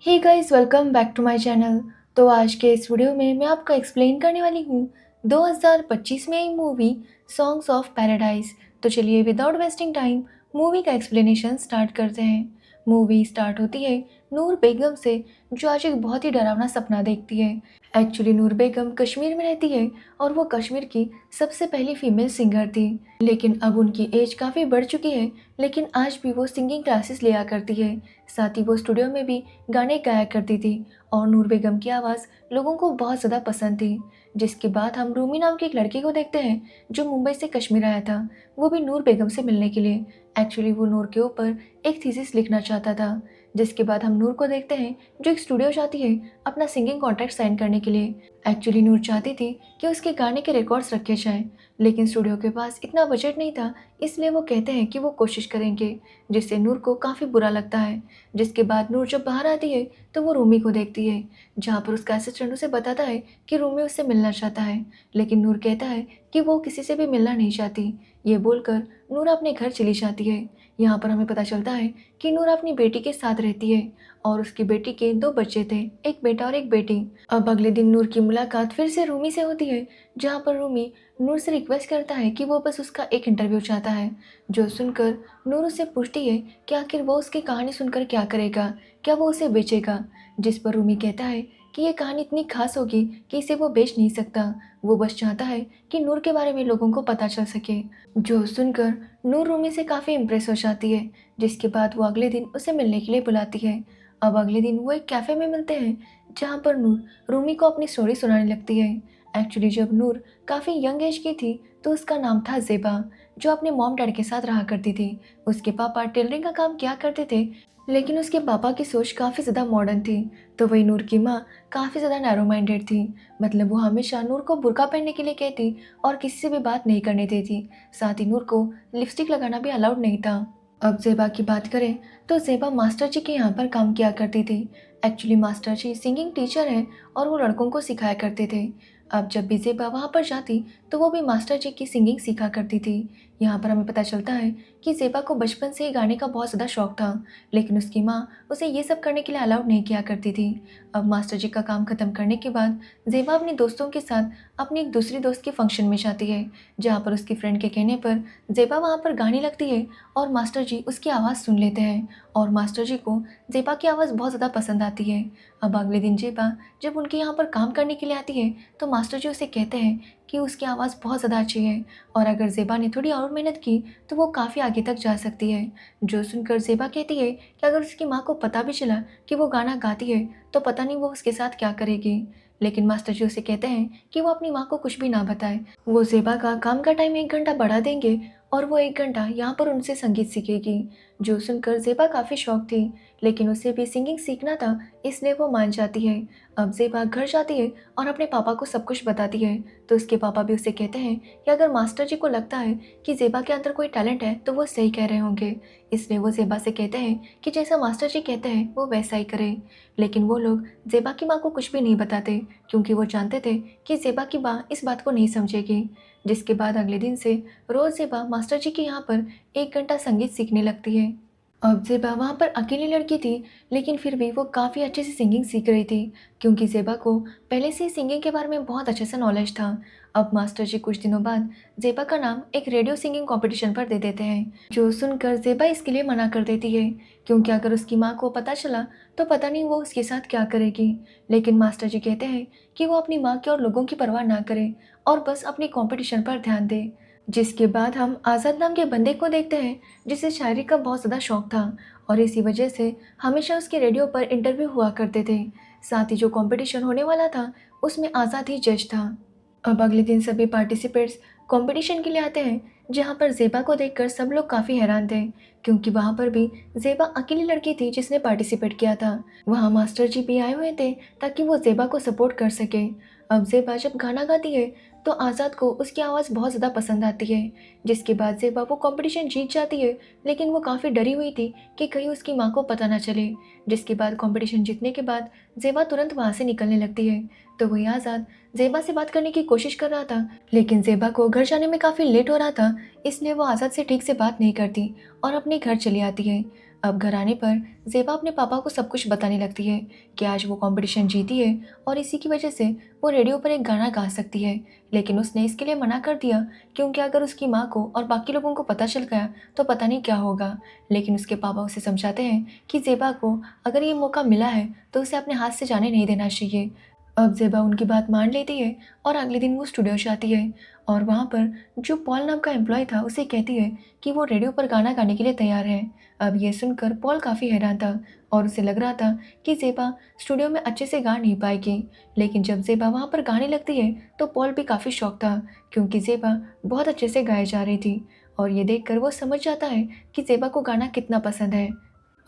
Hey guys, welcome back to my channel. तो आज के इस वीडियो में मैं आपको एक्सप्लेन करने वाली हूँ 2025 में आई मूवी सॉन्ग्स ऑफ पैराडाइज। तो चलिए विदाउट वेस्टिंग टाइम मूवी का एक्सप्लेनेशन स्टार्ट करते हैं। मूवी स्टार्ट होती है नूर बेगम से, जो आज एक बहुत ही डरावना सपना देखती है। एक्चुअली नूर बेगम कश्मीर में रहती है और वो कश्मीर की सबसे पहली फीमेल सिंगर थी। लेकिन अब उनकी एज काफ़ी बढ़ चुकी है, लेकिन आज भी वो सिंगिंग क्लासेस लिया करती है। साथ ही वो स्टूडियो में भी गाने गाया करती थी और नूर बेगम की आवाज़ लोगों को बहुत ज़्यादा पसंद थी। जिसके बाद हम रूमी नाम के एक लड़के को देखते हैं जो मुंबई से कश्मीर आया था, वो भी नूर बेगम से मिलने के लिए। एक्चुअली वो नूर के ऊपर एक थीसिस लिखना चाहता था। जिसके बाद हम नूर को देखते हैं जो एक स्टूडियो जाती है अपना सिंगिंग कॉन्ट्रैक्ट साइन करने के लिए। एक्चुअली नूर चाहती थी कि उसके गाने के रिकॉर्ड्स रखे जाएं, लेकिन स्टूडियो के पास इतना बजट नहीं था, इसलिए वो कहते हैं कि वो कोशिश करेंगे, जिससे नूर को काफ़ी बुरा लगता है। जिसके बाद नूर जब बाहर आती है तो वो रूमी को देखती है, जहाँ पर उसका असिस्टेंट उसे बताता है कि रूमी उससे मिलना चाहता है, लेकिन नूर कहता है कि वो किसी से भी मिलना नहीं चाहती। ये बोलकर नूर अपने घर चली जाती है। यहाँ पर हमें पता चलता है कि नूर अपनी बेटी के साथ रहती है और उसकी बेटी के दो बच्चे थे, एक बेटा और एक बेटी। अब अगले दिन नूर की मुलाकात फिर से रूमी से होती है, जहाँ पर रूमी नूर से रिक्वेस्ट करता है कि वो बस उसका एक इंटरव्यू चाहता है। जो सुनकर नूर उससे पूछती है कि आखिर वो उसकी कहानी सुनकर क्या करेगा, क्या वो उसे बेचेगा। जिस पर रूमी कहता है कि ये कहानी इतनी खास होगी कि इसे वो बेच नहीं सकता, वो बस चाहता है कि नूर के बारे में लोगों को पता चल सके। जो सुनकर नूर रूमी से काफ़ी इम्प्रेस हो जाती है, जिसके बाद वो अगले दिन उसे मिलने के लिए बुलाती है। अब अगले दिन वो एक कैफ़े में मिलते हैं, जहाँ पर नूर रूमी को अपनी स्टोरी सुनाने लगती है। एक्चुअली जब नूर काफ़ी यंग एज की थी तो उसका नाम था ज़ेबा, जो अपने मॉम डैड के साथ रहा करती थी। उसके पापा टेलरिंग का काम किया करते थे, लेकिन उसके पापा की सोच काफ़ी ज़्यादा मॉडर्न थी। तो वही नूर की माँ काफ़ी ज़्यादा नैरो माइंडेड थी, मतलब वो हमेशा नूर को बुर्का पहनने के लिए कहती और किसी से भी बात नहीं करने देती। साथ ही नूर को लिपस्टिक लगाना भी अलाउड नहीं था। अब ज़ेबा की बात करें तो ज़ेबा मास्टर जी के यहाँ पर काम किया करती थी। एक्चुअली मास्टर जी सिंगिंग टीचर हैं और वो लड़कों को सिखाया करते थे। अब जब भी ज़ेबा वहाँ पर जाती तो वो भी मास्टर जी की सिंगिंग सीखा करती थी। यहाँ पर हमें पता चलता है कि ज़ेबा को बचपन से ही गाने का बहुत ज़्यादा शौक था, लेकिन उसकी माँ उसे ये सब करने के लिए अलाउड नहीं किया करती थी। अब मास्टर जी का काम ख़त्म करने के बाद ज़ेबा अपने दोस्तों के साथ अपनी एक दूसरी दोस्त के फंक्शन में जाती है, जहाँ पर उसकी फ्रेंड के कहने पर ज़ेबा वहाँ पर गाने लगती है और मास्टर जी उसकी आवाज़ सुन लेते हैं और मास्टर जी को ज़ेबा की आवाज़ बहुत ज़्यादा पसंद आती है। अब अगले दिन ज़ेबा जब उनके यहाँ पर काम करने के लिए आती है तो मास्टर जी उसे कहते हैं कि उसकी आवाज़ बहुत ज़्यादा अच्छी है और अगर ज़ेबा ने थोड़ी और मेहनत की तो वो काफ़ी आगे तक जा सकती है। जो सुनकर ज़ेबा कहती है कि अगर उसकी माँ को पता भी चला कि वो गाना गाती है तो पता नहीं वो उसके साथ क्या करेगी। लेकिन मास्टर जी उसे कहते हैं कि वो अपनी माँ को कुछ भी ना बताए, वो ज़ेबा का काम का टाइम 1 घंटा बढ़ा देंगे और वो 1 घंटा यहाँ पर उनसे संगीत सीखेगी। जो सुनकर ज़ेबा काफ़ी शौक थी, लेकिन उसे भी सिंगिंग सीखना था, इसलिए वो मान जाती है। अब ज़ेबा घर जाती है और अपने पापा को सब कुछ बताती है, तो उसके पापा भी उसे कहते हैं कि अगर मास्टर जी को लगता है कि ज़ेबा के अंदर कोई टैलेंट है तो वो सही कह रहे होंगे। इसलिए वो ज़ेबा से कहते हैं कि जैसा मास्टर जी कहते हैं वो वैसा ही करे। लेकिन वो लोग ज़ेबा की माँ को कुछ भी नहीं बताते, क्योंकि वो जानते थे कि ज़ेबा की माँ इस बात को नहीं समझेगी। जिसके बाद अगले दिन से रोज़ ज़ेबा मास्टर जी के यहाँ पर 1 घंटा संगीत सीखने लगती है। अब ज़ेबा वहाँ पर अकेली लड़की थी, लेकिन फिर भी वो काफ़ी अच्छे से सिंगिंग सीख रही थी, क्योंकि ज़ेबा को पहले से ही सिंगिंग के बारे में बहुत अच्छे से नॉलेज था। अब मास्टर जी कुछ दिनों बाद ज़ेबा का नाम एक रेडियो सिंगिंग कंपटीशन पर दे देते हैं, जो सुनकर ज़ेबा इसके लिए मना कर देती है, क्योंकि अगर उसकी माँ को पता चला तो पता नहीं वो उसके साथ क्या करेगी। लेकिन मास्टर जी कहते हैं कि वो अपनी माँ की और लोगों की परवाह ना करे और बस अपनी कंपटीशन पर ध्यान दे। जिसके बाद हम आज़ाद नाम के बंदे को देखते हैं, जिसे शायरी का बहुत ज़्यादा शौक था और इसी वजह से हमेशा उसके रेडियो पर इंटरव्यू हुआ करते थे। साथ ही जो कंपटीशन होने वाला था उसमें आज़ाद ही जज था। अब अगले दिन सभी पार्टिसिपेंट्स कंपटीशन के लिए आते हैं, जहां पर ज़ेबा को देखकर सब लोग काफ़ी हैरान थे, क्योंकि वहां पर भी ज़ेबा अकेली लड़की थी जिसने पार्टिसिपेट किया था। वहां मास्टर जी भी आए हुए थे ताकि वो ज़ेबा को सपोर्ट कर सके। अब ज़ेबा जब गाना गाती है तो आज़ाद को उसकी आवाज़ बहुत ज़्यादा पसंद आती है, जिसके बाद ज़ेबा वो कंपटीशन जीत जाती है, लेकिन वो काफ़ी डरी हुई थी कि कहीं उसकी माँ को पता ना चले। जिसके बाद कंपटीशन जीतने के बाद ज़ेबा तुरंत वहाँ से निकलने लगती है, तो वही आज़ाद ज़ेबा से बात करने की कोशिश कर रहा था, लेकिन ज़ेबा को घर जाने में काफ़ी लेट हो रहा था, इसलिए वो आज़ाद से ठीक से बात नहीं करती और अपने घर चली आती है। अब घर आने पर ज़ेबा अपने पापा को सब कुछ बताने लगती है कि आज वो कंपटीशन जीती है और इसी की वजह से वो रेडियो पर एक गाना गा सकती है। लेकिन उसने इसके लिए मना कर दिया क्योंकि अगर उसकी माँ को और बाकी लोगों को पता चल गया तो पता नहीं क्या होगा। लेकिन उसके पापा उसे समझाते हैं कि ज़ेबा को अगर ये मौका मिला है तो उसे अपने हाथ से जाने नहीं देना चाहिए। अब ज़ेबा उनकी बात मान लेती है और अगले दिन वो स्टूडियो जाती है और वहाँ पर जो पॉल नाम का एम्प्लॉय था उसे कहती है कि वो रेडियो पर गाना गाने के लिए तैयार है। अब ये सुनकर पॉल काफ़ी हैरान था और उसे लग रहा था कि ज़ेबा स्टूडियो में अच्छे से गा नहीं पाएगी। लेकिन जब ज़ेबा वहाँ पर गाने लगती है तो पॉल भी काफ़ी शौक था क्योंकि ज़ेबा बहुत अच्छे से गाए जा रही थी और ये देखकर वो समझ जाता है कि ज़ेबा को गाना कितना पसंद है।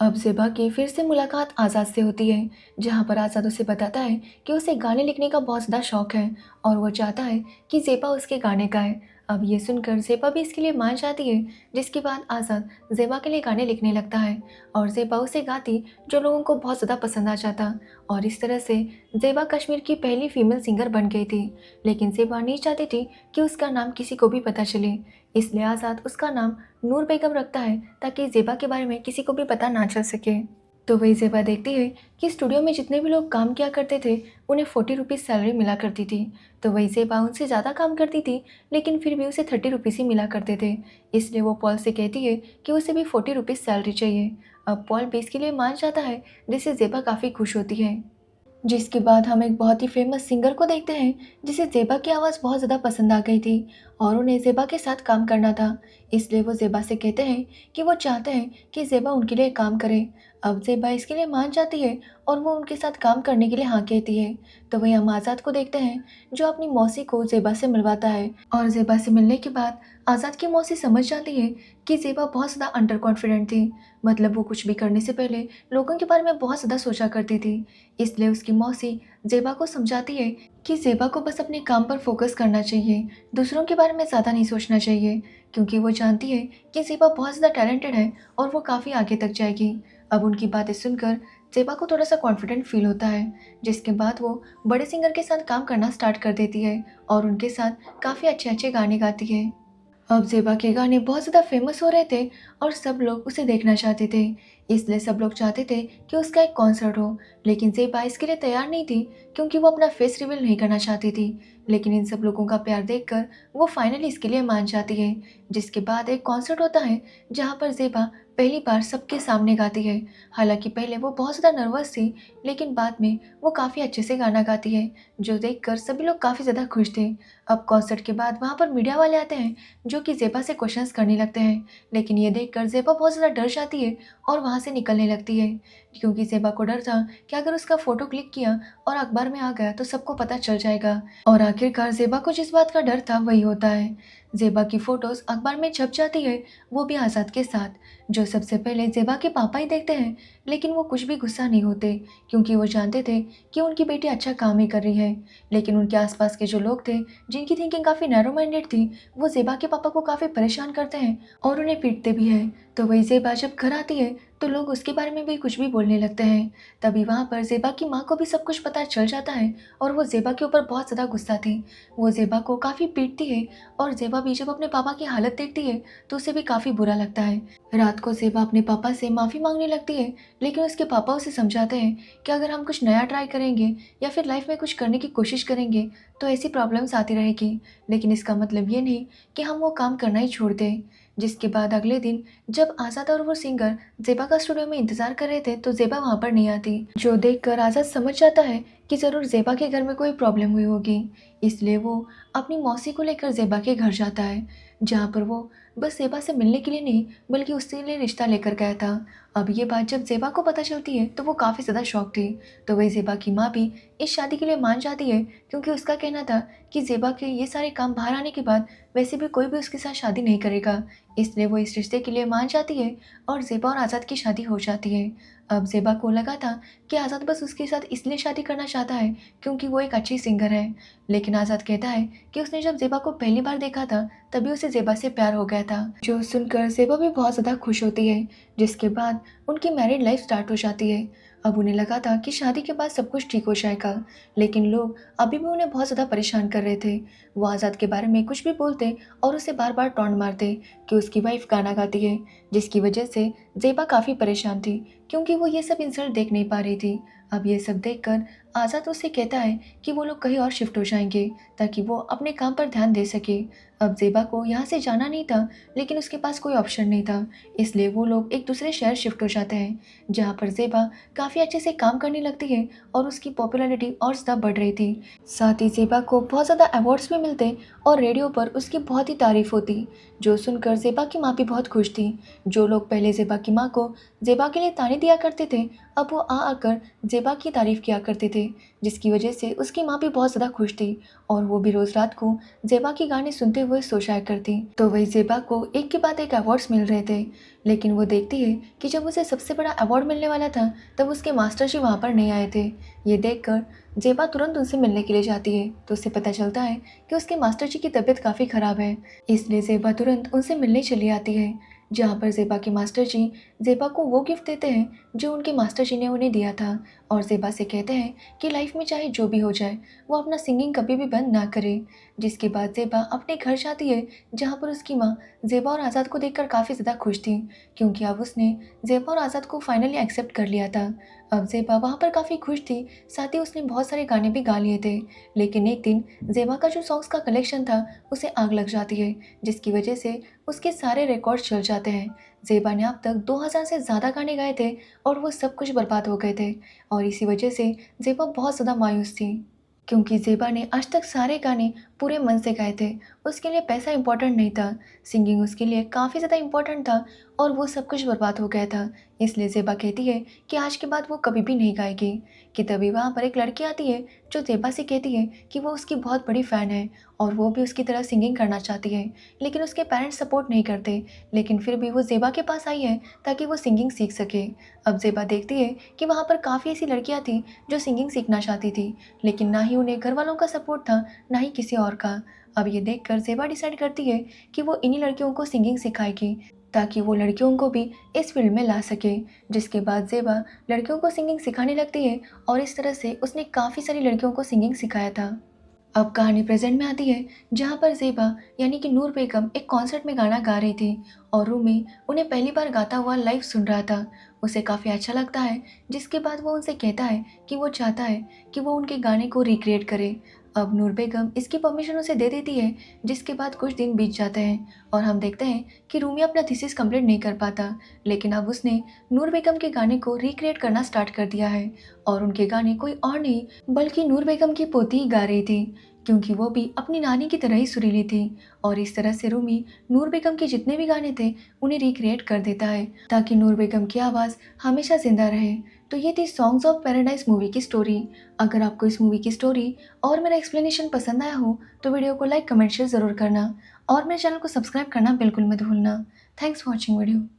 अब ज़ेबा की फिर से मुलाकात आज़ाद से होती है, जहाँ पर आज़ाद उसे बताता है कि उसे गाने लिखने का बहुत ज़्यादा शौक है और वो चाहता है कि ज़ेबा उसके गाने गाए। अब ये सुनकर ज़ेबा भी इसके लिए मान जाती है, जिसके बाद आज़ाद ज़ेबा के लिए गाने लिखने लगता है और ज़ेबा उसे गाती जो लोगों को बहुत ज़्यादा पसंद आ जाता और इस तरह से ज़ेबा कश्मीर की पहली फीमेल सिंगर बन गई थी। लेकिन ज़ेबा नहीं चाहती थी कि उसका नाम किसी को भी पता चले, इसलिए आज़ाद उसका नाम नूर बेगम रखता है ताकि ज़ेबा के बारे में किसी को भी पता ना चल सके। तो वही ज़ेबा देखती है कि स्टूडियो में जितने भी लोग काम किया करते थे उन्हें 40 रुपीज़ सैलरी मिला करती थी। तो वही ज़ेबा उनसे ज़्यादा काम करती थी लेकिन फिर भी उसे 30 रुपीज़ ही मिला करते थे। इसलिए वो पॉल से कहती है कि उसे भी 40 रुपीज़ सैलरी चाहिए। अब पॉल भी इसके लिए मान जाता है, जिससे ज़ेबा काफ़ी खुश होती है। जिसके बाद हम एक बहुत ही फेमस सिंगर को देखते हैं जिसे ज़ेबा की आवाज़ बहुत ज़्यादा पसंद आ गई थी और उन्हें ज़ेबा के साथ काम करना था। इसलिए वो ज़ेबा से कहते हैं कि वो चाहते हैं कि ज़ेबा उनके लिए काम करे। अब ज़ेबा इसके लिए मान जाती है और वो उनके साथ काम करने के लिए हाँ कहती है। तो वहीं हम आज़ाद को देखते हैं जो अपनी मौसी को ज़ेबा से मिलवाता है और ज़ेबा से मिलने के बाद आज़ाद की मौसी समझ जाती है कि ज़ेबा बहुत ज़्यादा अंडर कॉन्फिडेंट थी। मतलब वो कुछ भी करने से पहले लोगों के बारे में बहुत ज़्यादा सोचा करती थी। इसलिए उसकी मौसी ज़ेबा को समझाती है कि ज़ेबा को बस अपने काम पर फोकस करना चाहिए, दूसरों के बारे में ज़्यादा नहीं सोचना चाहिए, क्योंकि वो जानती है कि ज़ेबा बहुत ज़्यादा टैलेंटेड है और वो काफ़ी आगे तक जाएगी। अब उनकी बातें सुनकर ज़ेबा को थोड़ा सा कॉन्फिडेंट फील होता है, जिसके बाद वो बड़े सिंगर के साथ काम करना स्टार्ट कर देती है और उनके साथ काफ़ी अच्छे अच्छे गाने गाती है। अब ज़ेबा के गाने बहुत ज़्यादा फेमस हो रहे थे और सब लोग उसे देखना चाहते थे। इसलिए सब लोग चाहते थे कि उसका एक कॉन्सर्ट हो, लेकिन ज़ेबा इसके लिए तैयार नहीं थी क्योंकि वो अपना फेस रिवील नहीं करना चाहती थी। लेकिन इन सब लोगों का प्यार देखकर वो फाइनली इसके लिए मान जाती है। जिसके बाद एक कॉन्सर्ट होता है जहाँ पर ज़ेबा पहली बार सबके सामने गाती है। हालांकि पहले वो बहुत ज़्यादा नर्वस थी, लेकिन बाद में वो काफ़ी अच्छे से गाना गाती है, जो देखकर सभी लोग काफ़ी ज़्यादा खुश थे। अब कॉन्सर्ट के बाद वहाँ पर मीडिया वाले आते हैं जो कि ज़ेबा से क्वेश्चंस करने लगते हैं, लेकिन ये देखकर ज़ेबा बहुत ज़्यादा डर जाती है और वहाँ से निकलने लगती है, क्योंकि ज़ेबा को डर था कि अगर उसका फ़ोटो क्लिक किया और अखबार में आ गया तो सबको पता चल जाएगा। और आखिरकार ज़ेबा को जिस बात का डर था वही होता है। ज़ेबा की फ़ोटोज़ अखबार में छप जाती है, वो भी आज़ाद के साथ, जो सबसे पहले ज़ेबा के पापा ही देखते हैं, लेकिन वो कुछ भी गुस्सा नहीं होते क्योंकि वो जानते थे कि उनकी बेटी अच्छा काम ही कर रही है। लेकिन उनके आसपास के जो लोग थे, जिनकी थिंकिंग काफ़ी नैरो माइंडेड थी, वो ज़ेबा के पापा को काफ़ी परेशान करते हैं और उन्हें पीटते भी हैं। तो वही ज़ेबा जब घर आती है तो लोग उसके बारे में भी कुछ भी बोलने लगते हैं। तभी वहाँ पर ज़ेबा की माँ को भी सब कुछ पता चल जाता है और वो ज़ेबा के ऊपर बहुत ज़्यादा गुस्सा थी। वो ज़ेबा को काफ़ी पीटती है और ज़ेबा भी जब अपने पापा की हालत देखती है तो उसे भी काफ़ी बुरा लगता है। रात को ज़ेबा अपने पापा से माफ़ी मांगने लगती है, लेकिन उसके पापा उसे समझाते हैं कि अगर हम कुछ नया ट्राई करेंगे या फिर लाइफ में कुछ करने की कोशिश करेंगे तो ऐसी प्रॉब्लम्स आती रहेगी, लेकिन इसका मतलब ये नहीं कि हम वो काम करना ही छोड़ दें। जिसके बाद अगले दिन जब आज़ाद और वो सिंगर ज़ेबा का स्टूडियो में इंतज़ार कर रहे थे तो ज़ेबा वहाँ पर नहीं आती, जो देखकर आज़ाद समझ जाता है कि ज़रूर ज़ेबा के घर में कोई प्रॉब्लम हुई होगी। इसलिए वो अपनी मौसी को लेकर ज़ेबा के घर जाता है, जहाँ पर वो बस ज़ेबा से मिलने के लिए नहीं बल्कि उसके लिए रिश्ता लेकर गया था। अब ये बात जब ज़ेबा को पता चलती है तो वो काफ़ी ज़्यादा शॉक थी। तो वही ज़ेबा की माँ भी इस शादी के लिए मान जाती है, क्योंकि उसका कहना था कि ज़ेबा के ये सारे काम बाहर आने के बाद वैसे भी कोई भी उसके साथ शादी नहीं करेगा। इसलिए वो इस रिश्ते के लिए मान जाती है और ज़ेबा और आज़ाद की शादी हो जाती है। अब ज़ेबा को लगा था कि आज़ाद बस उसके साथ इसलिए शादी करना चाहता है क्योंकि वो एक अच्छी सिंगर है, लेकिन आज़ाद कहता है कि उसने जब ज़ेबा को पहली बार देखा था तभी उसे ज़ेबा से प्यार हो गया था, जो सुनकर ज़ेबा भी बहुत ज़्यादा खुश होती है। जिसके बाद उनकी मैरिड लाइफ स्टार्ट हो जाती है अब उन्हें लगा था कि शादी के बाद सब कुछ ठीक हो जाएगा, लेकिन लोग अभी भी उन्हें बहुत ज़्यादा परेशान कर रहे थे। वो आज़ाद के बारे में कुछ भी बोलते और उसे बार बार टॉन्ट मारते कि उसकी वाइफ गाना गाती है, जिसकी वजह से ज़ेबा काफ़ी परेशान थी, क्योंकि वो ये सब इंसल्ट देख नहीं पा रही थी। अब ये सब देखकर आज़ाद उससे कहता है कि वो लोग कहीं और शिफ्ट हो जाएंगे ताकि वो अपने काम पर ध्यान दे सके। अब ज़ेबा को यहाँ से जाना नहीं था, लेकिन उसके पास कोई ऑप्शन नहीं था, इसलिए वो लोग एक दूसरे शहर शिफ्ट हो जाते हैं, जहाँ पर ज़ेबा काफ़ी अच्छे से काम करने लगती है और उसकी पॉपुलैरिटी और ज़्यादा बढ़ रही थी। साथ ही ज़ेबा को बहुत ज़्यादा अवार्ड्स भी मिलते और रेडियो पर उसकी बहुत ही तारीफ होती, जो सुनकर ज़ेबा की माँ भी बहुत खुश थी। जो लोग पहले ज़ेबा की माँ को ज़ेबा के लिए ताने दिया करते थे, अब वो आ आकर ज़ेबा की तारीफ किया करते थे, जिसकी वजह से उसकी माँ भी बहुत ज़्यादा खुश थी और वो भी रोज़ रात को ज़ेबा के गाने सुनते हुए सो जाया करती। तो वही ज़ेबा को एक के बाद एक अवार्ड्स मिल रहे थे, लेकिन वो देखती है कि जब उसे सबसे बड़ा अवार्ड मिलने वाला था, तब उसके मास्टर जी वहाँ पर नहीं आए थे। ये देखकर ज़ेबा तुरंत उनसे मिलने के लिए जाती है, तो उसे पता चलता है कि उसके मास्टर जी की तबीयत काफ़ी ख़राब है, इसलिए ज़ेबा तुरंत उनसे मिलने चली आती है। जहाँ पर ज़ेबा के मास्टर जी ज़ेबा को वो गिफ्ट देते हैं जो उनके मास्टर जी ने उन्हें दिया था, और ज़ेबा से कहते हैं कि लाइफ में चाहे जो भी हो जाए, वो अपना सिंगिंग कभी भी बंद ना करे। जिसके बाद ज़ेबा अपने घर जाती है, जहाँ पर उसकी माँ ज़ेबा और आज़ाद को देखकर काफ़ी ज़्यादा खुश थी, क्योंकि अब उसने ज़ेबा और आज़ाद को फाइनली एक्सेप्ट कर लिया था। अब ज़ेबा वहाँ पर काफ़ी खुश थी, साथ ही उसने बहुत सारे गाने भी गा लिए थे। लेकिन एक दिन ज़ेबा का जो सॉन्ग्स का कलेक्शन था, उसे आग लग जाती है, जिसकी वजह से उसके सारे रिकॉर्ड्स जल जाते हैं। ज़ेबा ने अब तक 2000 से ज़्यादा गाने गाए थे और वो सब कुछ बर्बाद हो गए थे, और इसी वजह से ज़ेबा बहुत ज़्यादा मायूस थी, क्योंकि ज़ेबा ने आज तक सारे गाने पूरे मन से गाए थे। उसके लिए पैसा इम्पोर्टेंट नहीं था, सिंगिंग उसके लिए काफ़ी ज़्यादा इम्पोर्टेंट था, और वो सब कुछ बर्बाद हो गया था। इसलिए ज़ेबा कहती है कि आज के बाद वो कभी भी नहीं गाएगी। कि तभी वहाँ पर एक लड़की आती है, जो ज़ेबा से कहती है कि वो उसकी बहुत बड़ी फ़ैन है और वो भी उसकी तरह सिंगिंग करना चाहती है, लेकिन उसके पेरेंट्स सपोर्ट नहीं करते। लेकिन फिर भी वो ज़ेबा के पास आई है ताकि वो सिंगिंग सीख सके। अब ज़ेबा देखती है कि वहाँ पर काफ़ी ऐसी लड़कियाँ थीं जो सिंगिंग सीखना चाहती थी, लेकिन ना ही उन्हें घर वालों का सपोर्ट था, ना ही किसी और का। अब ये देखकर ज़ेबा डिसाइड करती है कि वो इन्हीं लड़कियों को सिंगिंग सिखाएगी, ताकि वो लड़कियों को भी इस फील्ड में ला सके। जिसके बाद ज़ेबा लड़कियों को सिंगिंग सिखाने लगती है, और इस तरह से उसने काफ़ी सारी लड़कियों को सिंगिंग सिखाया था। अब कहानी प्रेजेंट में आती है, जहाँ पर ज़ेबा यानी कि नूर बेगम एक कॉन्सर्ट में गाना गा रही थी, और रूमी उन्हें पहली बार गाता हुआ लाइव सुन रहा था। उसे काफ़ी अच्छा लगता है, जिसके बाद वो उनसे कहता है कि वो चाहता है कि वो उनके गाने को रिक्रिएट करे। अब नूर बेगम इसकी परमिशन उसे दे देती है, जिसके बाद कुछ दिन बीत जाते हैं और हम देखते हैं कि रूमी अपना थीसिस कंप्लीट नहीं कर पाता, लेकिन अब उसने नूर बेगम के गाने को रिक्रिएट करना स्टार्ट कर दिया है, और उनके गाने कोई और नहीं बल्कि नूर बेगम की पोती ही गा रही थी, क्योंकि वो भी अपनी नानी की तरह ही सुरीली थी। और इस तरह से रूमी नूर बेगम के जितने भी गाने थे उन्हें रिक्रिएट कर देता है, ताकि नूर बेगम की आवाज़ हमेशा जिंदा रहे। तो ये थी सॉन्ग्स ऑफ पैराडाइज मूवी की स्टोरी। अगर आपको इस मूवी की स्टोरी और मेरा एक्सप्लेनेशन पसंद आया हो, तो वीडियो को लाइक कमेंट शेयर ज़रूर करना, और मेरे चैनल को सब्सक्राइब करना बिल्कुल मत भूलना। Thanks for watching video.